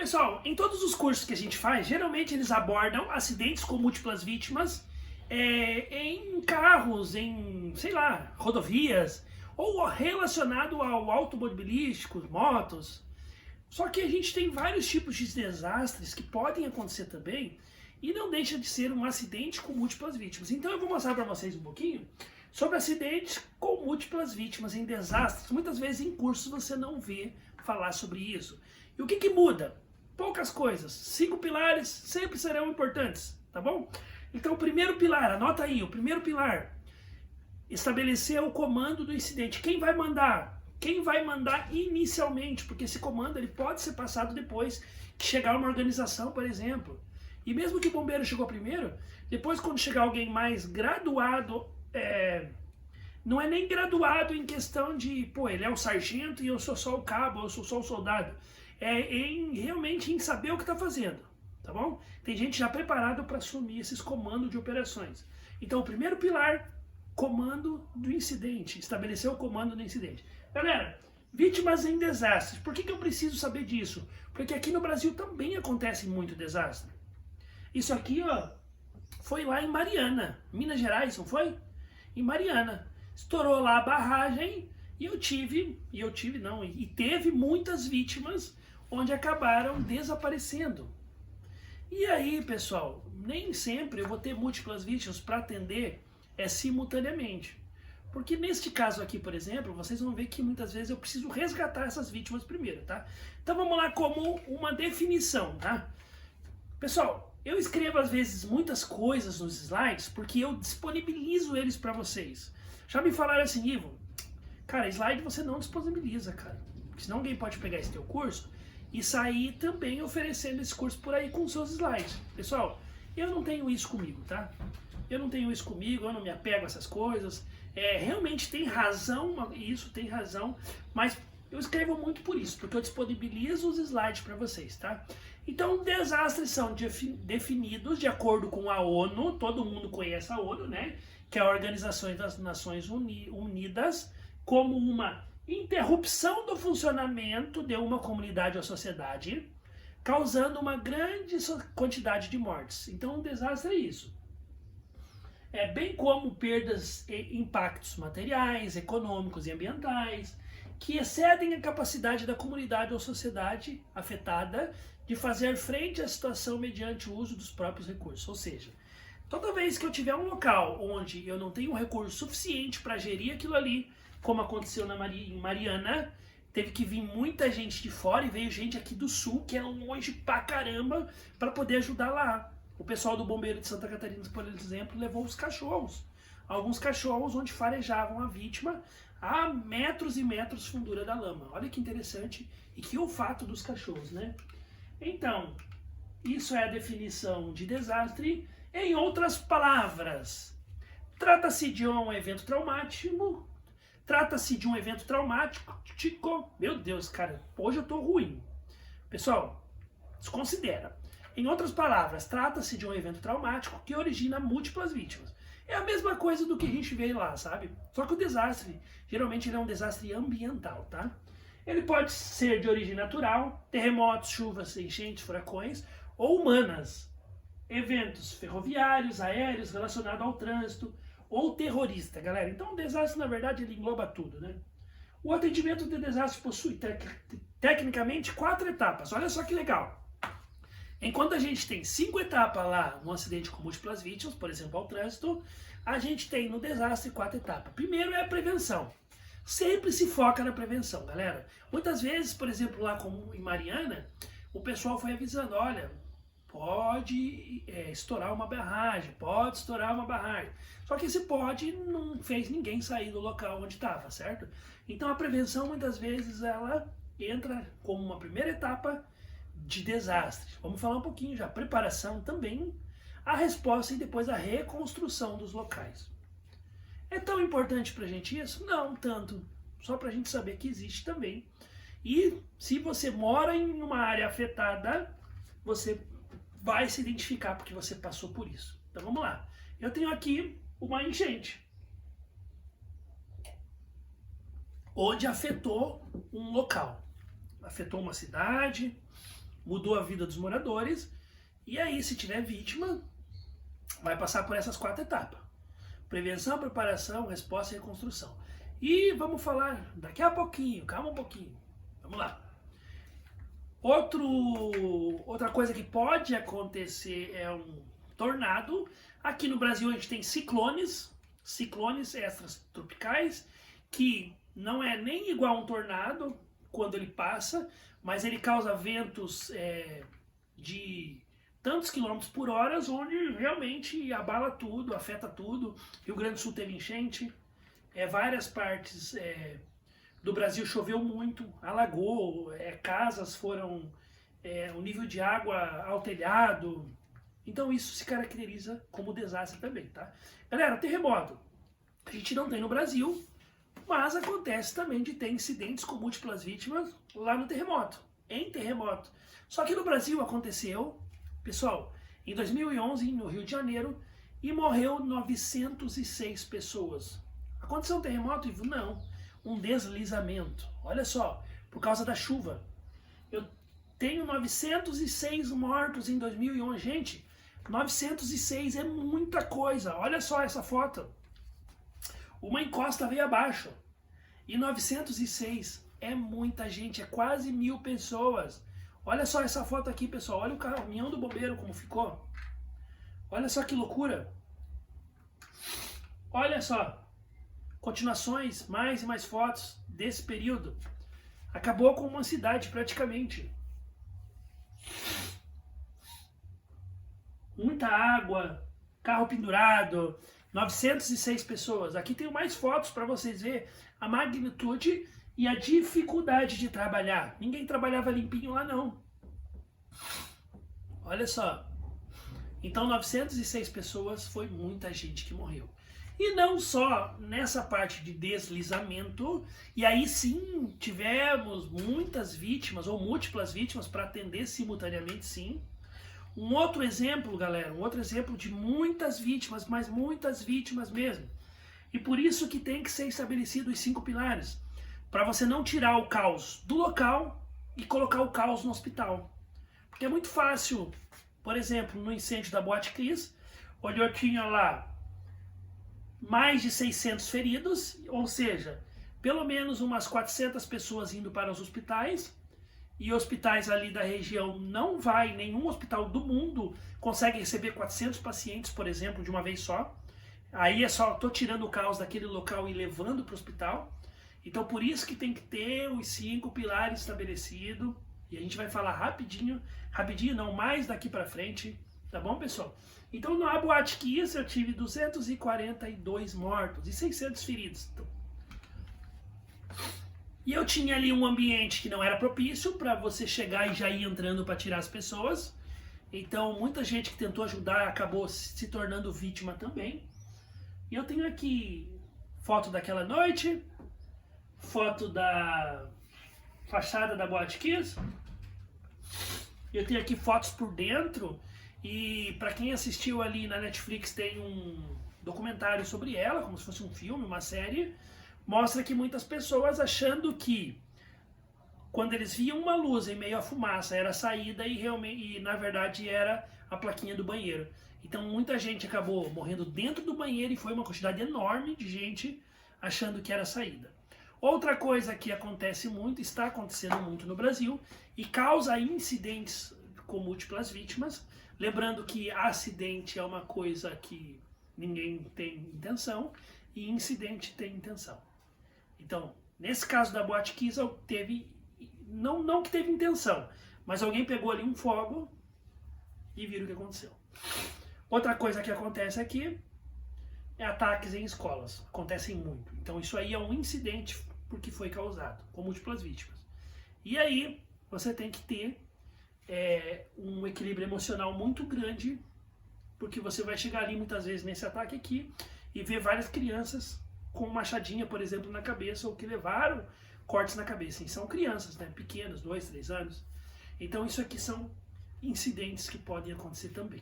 Pessoal, em todos os cursos que a gente faz, geralmente eles abordam acidentes com múltiplas vítimas em carros, em, sei lá, rodovias, ou relacionado ao automobilístico, motos. Só que a gente tem vários tipos de desastres que podem acontecer também e não deixa de ser um acidente com múltiplas vítimas. Então eu vou mostrar para vocês um pouquinho sobre acidentes com múltiplas vítimas em desastres. Muitas vezes em cursos você não vê falar sobre isso. E o que muda? Poucas coisas. 5 pilares sempre serão importantes, tá bom? Então o primeiro pilar, anota aí, o primeiro pilar, estabelecer o comando do incidente. Quem vai mandar? Quem vai mandar inicialmente? Porque esse comando ele pode ser passado depois que chegar uma organização, por exemplo. E mesmo que o bombeiro chegou primeiro, depois quando chegar alguém mais graduado, não é nem graduado em questão de, pô, ele é o sargento e eu sou só o cabo, eu sou só o soldado. Realmente em saber o que está fazendo, tá bom? Tem gente já preparada para assumir esses comandos de operações. Então o primeiro pilar, comando do incidente, estabelecer o comando do incidente. Galera, vítimas em desastres, por que eu preciso saber disso? Porque aqui no Brasil também acontece muito desastre. Isso aqui, ó, foi lá em Mariana, Minas Gerais, não foi? Em Mariana. Estourou lá a barragem e teve muitas vítimas onde acabaram desaparecendo. E aí, pessoal, nem sempre eu vou ter múltiplas vítimas para atender simultaneamente. Porque neste caso aqui, por exemplo, vocês vão ver que muitas vezes eu preciso resgatar essas vítimas primeiro, tá? Então vamos lá como uma definição, tá? Pessoal, eu escrevo às vezes muitas coisas nos slides porque eu disponibilizo eles para vocês. Já me falaram assim, Ivo, cara, slide você não disponibiliza, cara. Porque senão alguém pode pegar esse teu curso e sair também oferecendo esse curso por aí com seus slides. Pessoal, eu não tenho isso comigo, tá? Eu não tenho isso comigo, eu não me apego a essas coisas. Realmente tem razão, isso tem razão, mas eu escrevo muito por isso, porque eu disponibilizo os slides para vocês, tá? Então, desastres são definidos de acordo com a ONU, todo mundo conhece a ONU, né? Que é a Organização das Nações Unidas, como uma interrupção do funcionamento de uma comunidade ou sociedade, causando uma grande quantidade de mortes. Então, um desastre é isso. Bem como perdas e impactos materiais, econômicos e ambientais, que excedem a capacidade da comunidade ou sociedade afetada de fazer frente à situação mediante o uso dos próprios recursos. Ou seja, toda vez que eu tiver um local onde eu não tenho um recurso suficiente para gerir aquilo ali, como aconteceu em Mariana, teve que vir muita gente de fora e veio gente aqui do sul, que é longe pra caramba, para poder ajudar lá. O pessoal do Bombeiro de Santa Catarina, por exemplo, levou os cachorros. Alguns cachorros onde farejavam a vítima a metros e metros de fundura da lama. Olha que interessante e que olfato dos cachorros, né? Então, isso é a definição de desastre. Em outras palavras, trata-se de um evento traumático. Meu Deus, cara, hoje eu tô ruim. Pessoal, desconsidera. Em outras palavras, trata-se de um evento traumático que origina múltiplas vítimas. É a mesma coisa do que a gente vê lá, sabe? Só que o desastre, geralmente ele é um desastre ambiental, tá? Ele pode ser de origem natural, terremotos, chuvas, enchentes, furacões, ou humanas, eventos ferroviários, aéreos, relacionados ao trânsito, ou terrorista, galera. Então o desastre, na verdade, ele engloba tudo, né? O atendimento de desastre possui, tecnicamente, 4 etapas. Olha só que legal. Enquanto a gente tem 5 etapas lá no acidente com múltiplas vítimas, por exemplo, ao trânsito, a gente tem no desastre 4 etapas. Primeiro é a prevenção. Sempre se foca na prevenção, galera. Muitas vezes, por exemplo, lá como em Mariana, o pessoal foi avisando, olha, pode estourar uma barragem, Só que esse pode não fez ninguém sair do local onde estava, certo? Então a prevenção, muitas vezes, ela entra como uma primeira etapa de desastre. Vamos falar um pouquinho já. Preparação também, a resposta e depois a reconstrução dos locais. É tão importante pra gente isso? Não tanto. Só pra gente saber que existe também. E se você mora em uma área afetada, você vai se identificar porque você passou por isso. Então vamos lá. Eu tenho aqui uma enchente, onde afetou um local. Afetou uma cidade, mudou a vida dos moradores. E aí, se tiver vítima, vai passar por essas 4 etapas: prevenção, preparação, resposta e reconstrução. E vamos falar daqui a pouquinho, calma um pouquinho, vamos lá. Outra coisa que pode acontecer é um tornado. Aqui no Brasil a gente tem ciclones extratropicais, que não é nem igual a um tornado quando ele passa, mas ele causa ventos de tantos quilômetros por hora, onde realmente abala tudo, afeta tudo. Rio Grande do Sul teve enchente, várias partes do Brasil choveu muito, alagou, casas foram, o nível de água ao telhado. Então isso se caracteriza como desastre também, tá? Galera, terremoto a gente não tem no Brasil, mas acontece também de ter incidentes com múltiplas vítimas lá no terremoto, em terremoto. Só que no Brasil aconteceu, pessoal, em 2011, no Rio de Janeiro, e morreu 906 pessoas. Aconteceu um terremoto, Ivo? Não. Um deslizamento. Olha só, por causa da chuva. Eu tenho 906 mortos em 2011. Gente, 906 é muita coisa. Olha só essa foto. Uma encosta veio abaixo. E 906 é muita gente, é quase 1000 pessoas. Olha só essa foto aqui, pessoal. Olha o caminhão do bombeiro como ficou. Olha só que loucura. Olha só. Continuações, mais e mais fotos desse período. Acabou com uma cidade praticamente. Muita água, carro pendurado, 906 pessoas. Aqui tem mais fotos para vocês verem a magnitude e a dificuldade de trabalhar. Ninguém trabalhava limpinho lá não. Olha só. Então 906 pessoas, foi muita gente que morreu. E não só nessa parte de deslizamento, e aí sim tivemos muitas vítimas ou múltiplas vítimas para atender simultaneamente, sim. Um outro exemplo, galera, um outro exemplo de muitas vítimas, mas muitas vítimas mesmo. E por isso que tem que ser estabelecido os 5 pilares, para você não tirar o caos do local e colocar o caos no hospital. Porque é muito fácil, por exemplo, no incêndio da Boate Kiss, onde eu tinha lá mais de 600 feridos, ou seja, pelo menos umas 400 pessoas indo para os hospitais, e hospitais ali da região não vai, nenhum hospital do mundo consegue receber 400 pacientes, por exemplo, de uma vez só. Aí é só, tô tirando o caos daquele local e levando para o hospital. Então por isso que tem que ter os 5 pilares estabelecidos, e a gente vai falar rapidinho não, mais daqui para frente, tá bom, pessoal? Então na Boate Kiss eu tive 242 mortos e 600 feridos. Então, e eu tinha ali um ambiente que não era propício para você chegar e já ir entrando para tirar as pessoas. Então muita gente que tentou ajudar acabou se tornando vítima também. E eu tenho aqui foto daquela noite, foto da fachada da Boate Kiss. Eu tenho aqui fotos por dentro. E para quem assistiu ali na Netflix, tem um documentário sobre ela, como se fosse um filme, uma série. Mostra que muitas pessoas achando que quando eles viam uma luz em meio à fumaça era a saída e na verdade era a plaquinha do banheiro. Então muita gente acabou morrendo dentro do banheiro e foi uma quantidade enorme de gente achando que era a saída. Outra coisa que acontece muito, está acontecendo muito no Brasil e causa incidentes com múltiplas vítimas. Lembrando que acidente é uma coisa que ninguém tem intenção e incidente tem intenção. Então, nesse caso da Boate Kiss, não que teve intenção, mas alguém pegou ali um fogo e viram o que aconteceu. Outra coisa que acontece aqui é ataques em escolas. Acontecem muito. Então isso aí é um incidente porque foi causado, com múltiplas vítimas. E aí você tem que ter um equilíbrio emocional muito grande, porque você vai chegar ali muitas vezes nesse ataque aqui e ver várias crianças com machadinha, por exemplo, na cabeça, ou que levaram cortes na cabeça. E são crianças, né, pequenas, 2, 3 anos. Então isso aqui são incidentes que podem acontecer também.